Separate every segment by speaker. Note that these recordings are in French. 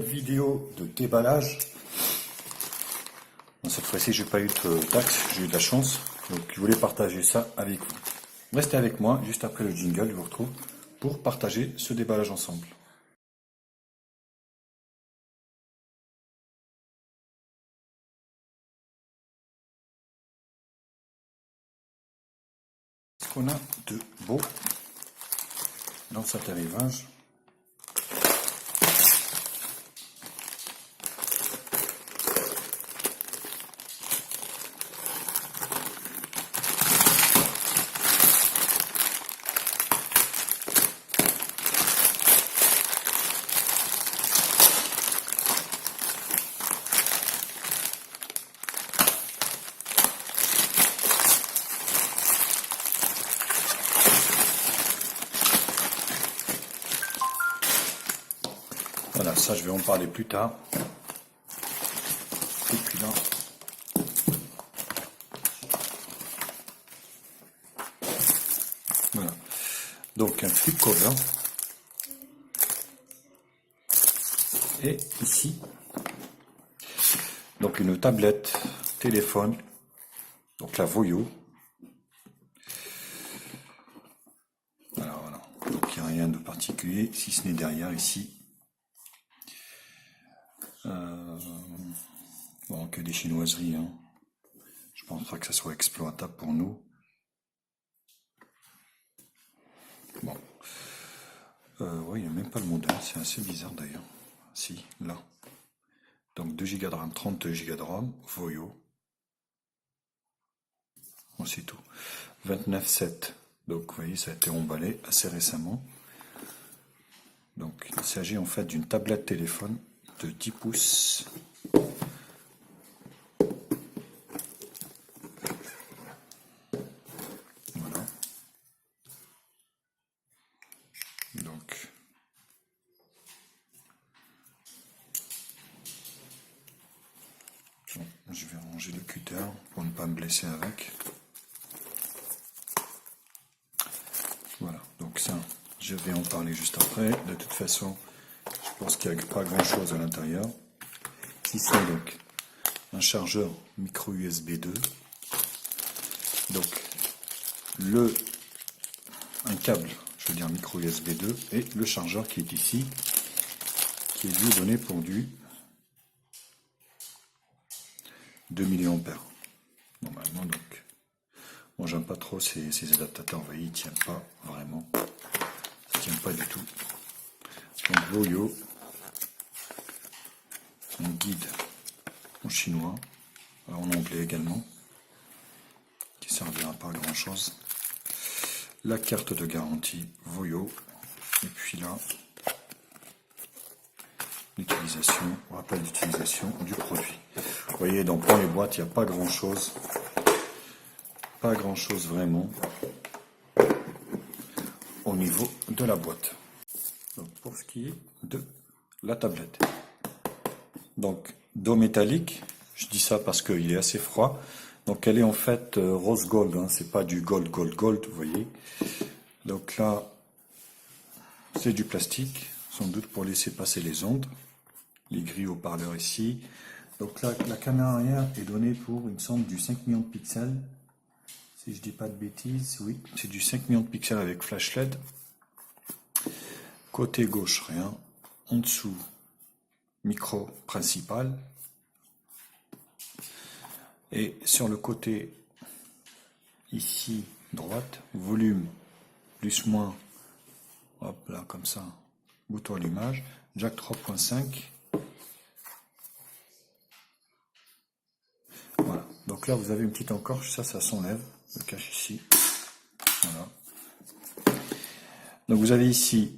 Speaker 1: nouvelle vidéo de déballage. Bon, cette fois-ci, j'ai pas eu de taxe, j'ai eu de la chance. Donc, je voulais partager ça avec vous. Restez avec moi, juste après le jingle, je vous retrouve pour partager ce déballage ensemble. Ce qu'on a de beau dans cet arrivage. Voilà, ça je vais en parler plus tard. Et puis là, voilà. Donc un flip cover. Et ici, donc une tablette, téléphone, donc la Voyo. Alors voilà, donc il n'y a rien de particulier, si ce n'est derrière ici. Bon, que des chinoiseries, hein. Je pense pas que ça soit exploitable pour nous. Bon. Oui, il n'y a même pas le modèle, c'est assez bizarre d'ailleurs. Si, là. Donc 2 Go de RAM, 32 Go de RAM, Voyo. Bon, c'est tout. 29,7. Donc vous voyez, ça a été emballé assez récemment. Donc il s'agit en fait d'une tablette téléphone de 10 pouces. Voilà. Donc bon, je vais ranger le cutter pour ne pas me blesser avec. Voilà, donc ça, je vais en parler juste après. De toute façon, je pense qu'il n'y a pas grand chose à l'intérieur. Si c'est donc un chargeur micro USB 2. Donc un câble, je veux dire micro USB 2, et le chargeur qui est ici, qui est lui donné pour du 2 mA. Normalement donc. Bon, j'aime pas trop ces adaptateurs, vous voyez, ils tiennent pas vraiment. Ça tient pas du tout. Donc Voyo, un guide en chinois, en anglais également, qui servira pas à grand chose. La carte de garantie Voyo, et puis là, l'utilisation, rappel d'utilisation du produit. Vous voyez, donc dans les boîtes, il n'y a pas grand chose. Pas grand chose vraiment au niveau de la boîte. Donc pour ce qui est de la tablette. Donc dos métallique, je dis ça parce qu'il est assez froid. Donc elle est en fait rose gold, hein, c'est pas du gold, vous voyez. Donc là, c'est du plastique, sans doute pour laisser passer les ondes. Les grilles haut-parleurs ici. Donc là, la caméra arrière est donnée pour, il me semble, du 5 millions de pixels. Si je dis pas de bêtises, oui, c'est du 5 millions de pixels avec flash LED. Côté gauche, rien. En dessous, micro principal. Et sur le côté, ici, droite, volume, plus moins, hop là, comme ça, bouton allumage, jack 3.5. Voilà, donc là vous avez une petite encorche, ça s'enlève, le cache ici. Voilà. Donc vous avez ici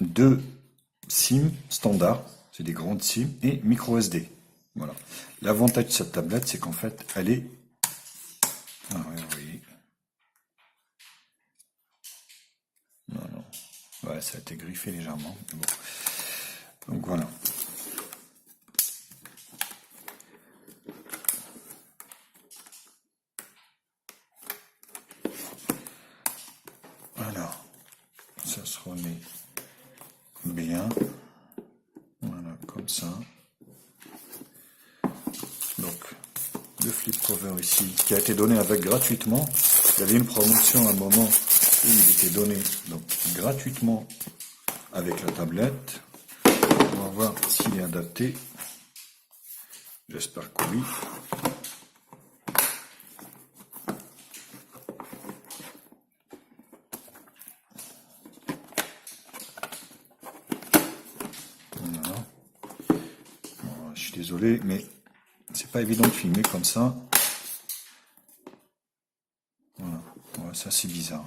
Speaker 1: 2 SIM standards, c'est des grandes SIM, et micro SD. Voilà. L'avantage de cette tablette, c'est qu'en fait, elle est... Ah, ouais, vous voyez. Non, non. Ouais, ça a été griffé légèrement. Mais bon. Donc voilà. Alors, ça se remet bien. Voilà, comme ça. Donc, le flip cover ici, qui a été donné avec gratuitement. Il y avait une promotion à un moment où il était donné donc, gratuitement avec la tablette. On va voir s'il est adapté. J'espère que oui. Voilà. Bon, je suis désolé, mais c'est pas évident de filmer comme ça. Voilà, ouais, ça c'est bizarre.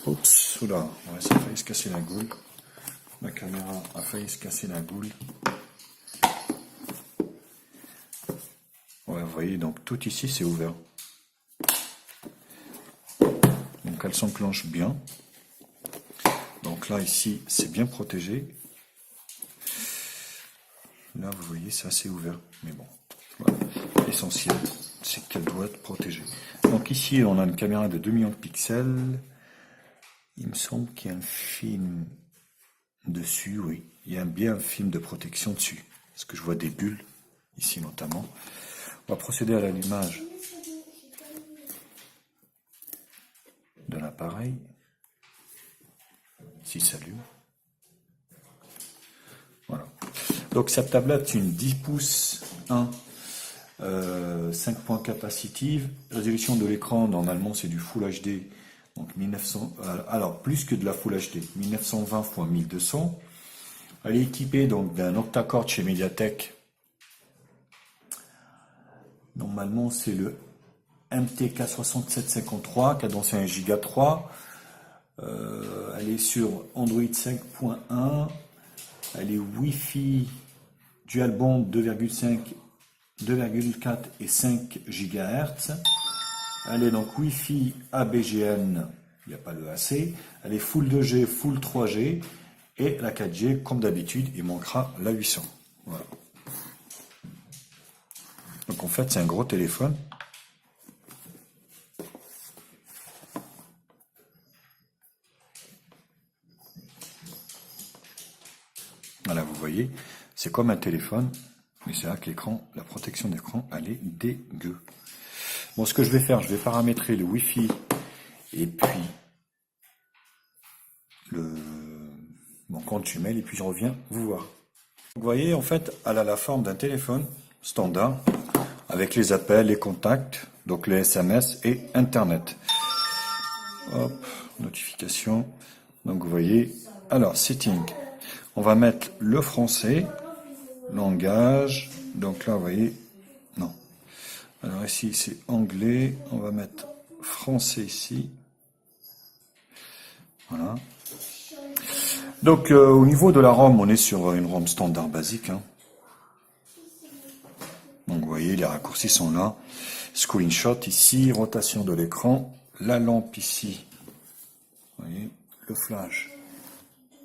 Speaker 1: Oups, oula, ouais, ça a failli se casser la goule. La caméra a failli se casser la goule. Ouais, vous voyez, donc tout ici c'est ouvert. Donc elle s'enclenche bien. Donc là, ici, c'est bien protégé. Là, vous voyez, c'est assez ouvert. Mais bon, voilà. L'essentiel, c'est qu'elle doit être protégée. Donc ici, on a une caméra de 2 millions de pixels. Il me semble qu'il y a un film dessus, oui. Il y a bien un film de protection dessus. Parce que je vois des bulles, ici notamment. On va procéder à l'allumage de l'appareil. S'il s'allume. Voilà. Donc cette tablette, c'est une 10 pouces 1, 5 points capacitive. Résolution de l'écran, normalement, c'est du Full HD. Donc 1900, alors plus que de la Full HD, 1920 x 1200. Elle est équipée donc d'un octa-core chez Mediatek. Normalement, c'est le MTK6753, cadencé 1 Go 3. Elle est sur Android 5.1. Elle est Wi-Fi Dual Band 2,5, 2,4 et 5 GHz. Elle est donc Wi-Fi ABGN, il n'y a pas le AC. Elle est Full 2G, Full 3G. Et la 4G, comme d'habitude, il manquera la 800. Voilà. Donc en fait, c'est un gros téléphone. Voilà, vous voyez, c'est comme un téléphone, mais c'est vrai que l'écran, la protection d'écran, elle est dégueu. Bon, ce que je vais faire, je vais paramétrer le Wi-Fi et puis mon compte Gmail et puis je reviens vous voir. Vous voyez, en fait, elle a la forme d'un téléphone standard avec les appels, les contacts, donc les SMS et Internet. Hop, notification. Donc vous voyez, alors setting. On va mettre le français, langage. Donc là, vous voyez, non. Alors ici, c'est anglais. On va mettre français ici. Voilà. Donc au niveau de la ROM, on est sur une ROM standard basique. Hein. Donc vous voyez, les raccourcis sont là. Screenshot ici, rotation de l'écran. La lampe ici. Vous voyez, le flash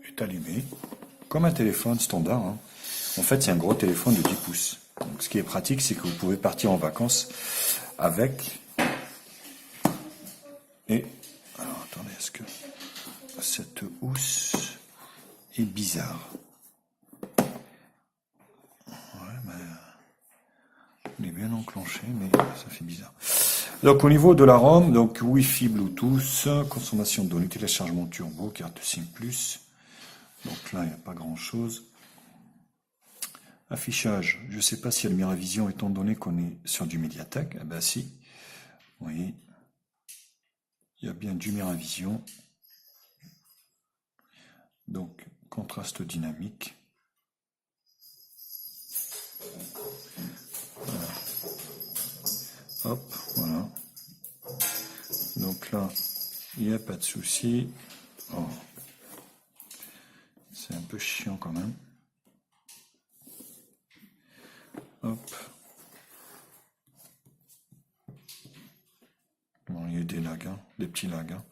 Speaker 1: est allumé. Comme un téléphone standard. Hein. En fait, c'est un gros téléphone de 10 pouces. Donc, ce qui est pratique, c'est que vous pouvez partir en vacances avec. Et, alors, attendez, est-ce que cette housse est bizarre? Ouais, mais il est bien enclenché, mais ça fait bizarre. Donc, au niveau de la ROM, donc Wi-Fi, Bluetooth, consommation de données, téléchargement turbo, carte SIM+. Donc là, il n'y a pas grand-chose. Affichage, je ne sais pas si il y a le Miravision étant donné qu'on est sur du Mediatek. Eh ben si, vous voyez, il y a bien du Miravision. Donc, contraste dynamique. Voilà. Hop, voilà. Donc là, il n'y a pas de souci. Oh. C'est un peu chiant quand même. Hop. Bon, il y a des lags, hein, des petits lags. Hein.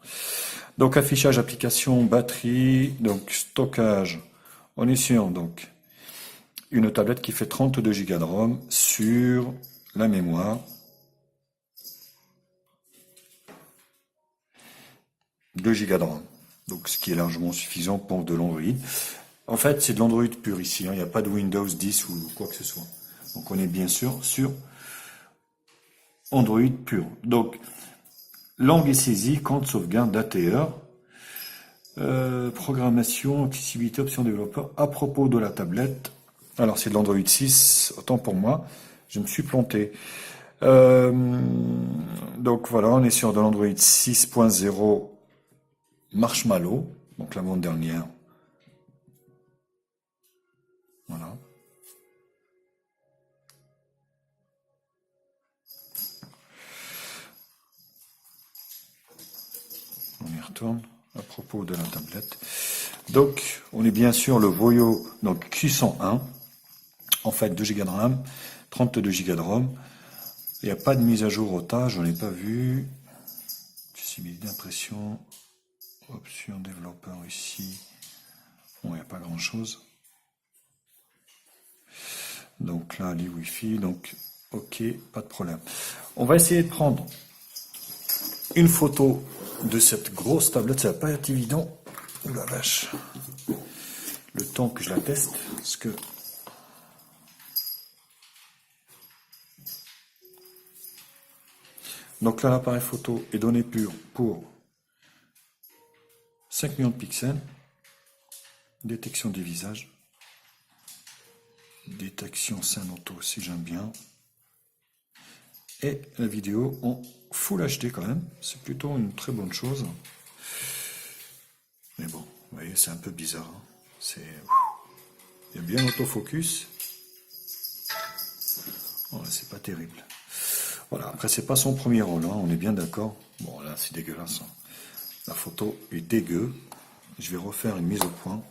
Speaker 1: Donc affichage, application, batterie, donc stockage. On est sur donc une tablette qui fait 32 Go de ROM sur la mémoire. 2 Go de ROM. Donc ce qui est largement suffisant pour de l'Android. En fait, c'est de l'Android pur ici, hein. Il n'y a pas de Windows 10 ou quoi que ce soit. Donc on est bien sûr sur Android pur. Donc, langue est saisie, compte sauvegarde d'ATR, programmation, accessibilité, option développeur. À propos de la tablette, alors c'est de l'Android 6, autant pour moi, je me suis planté. Donc voilà, on est sur de l'Android 6.0 Marshmallow, donc l'avant-dernière. Voilà. On y retourne à propos de la tablette. Donc, on est bien sûr le Voyo, donc Q101. En fait, 2 Go de RAM, 32 Go de ROM. Il n'y a pas de mise à jour otage, je n'en ai pas vu. Accessibilité d'impression, option développeur ici. Bon, il n'y a pas grand chose. Donc là, les Wi-Fi, donc ok, pas de problème. On va essayer de prendre une photo de cette grosse tablette, ça va pas être évident. Ouh la vache. Le temps que je la teste, parce que donc là, l'appareil photo est donné pur pour 5 millions de pixels, détection des visages, détection scène auto si j'aime bien, et la vidéo en Full HD quand même, c'est plutôt une très bonne chose. Mais bon, vous voyez, c'est un peu bizarre. Hein. Il y a bien l'autofocus. Voilà, c'est pas terrible. Voilà, après c'est pas son premier rôle, hein, on est bien d'accord. Bon là c'est dégueulasse. Hein. La photo est dégueu. Je vais refaire une mise au point.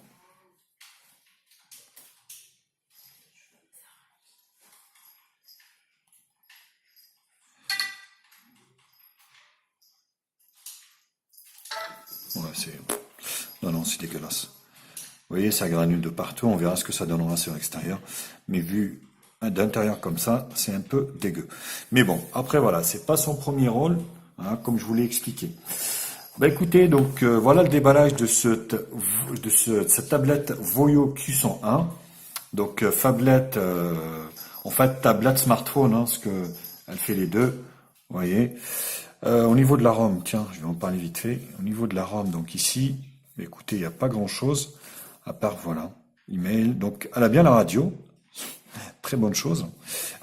Speaker 1: Voilà, non, c'est dégueulasse. Vous voyez, ça granule de partout. On verra ce que ça donnera sur l'extérieur. Mais vu d'intérieur comme ça, c'est un peu dégueu. Mais bon, après voilà, c'est pas son premier rôle, hein, comme je vous l'ai expliqué. Bah écoutez, donc voilà le déballage de cette tablette Voyo Q101. Donc phablette, en fait tablette smartphone, hein, parce que elle fait les deux. Vous voyez. Au niveau de la ROM, tiens, je vais en parler vite fait. Au niveau de la ROM, donc ici, bah, écoutez, il n'y a pas grand chose, à part voilà, email. Donc elle a bien la radio, très bonne chose.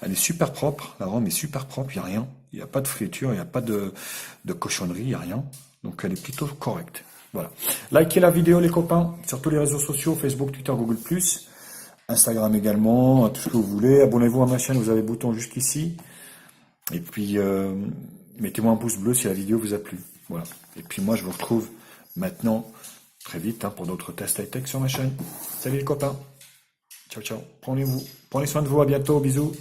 Speaker 1: Elle est super propre, la ROM est super propre, il n'y a rien. Il n'y a pas de friture, il n'y a pas de cochonnerie, il n'y a rien. Donc elle est plutôt correcte. Voilà. Likez la vidéo les copains, sur tous les réseaux sociaux, Facebook, Twitter, Google+, Instagram également, tout ce que vous voulez. Abonnez-vous à ma chaîne, vous avez le bouton jusqu'ici. Et puis, mettez-moi un pouce bleu si la vidéo vous a plu. Voilà. Et puis moi, je vous retrouve maintenant très vite hein, pour d'autres tests high-tech sur ma chaîne. Salut les copains. Ciao, ciao. Prenez soin de vous. À bientôt. Bisous.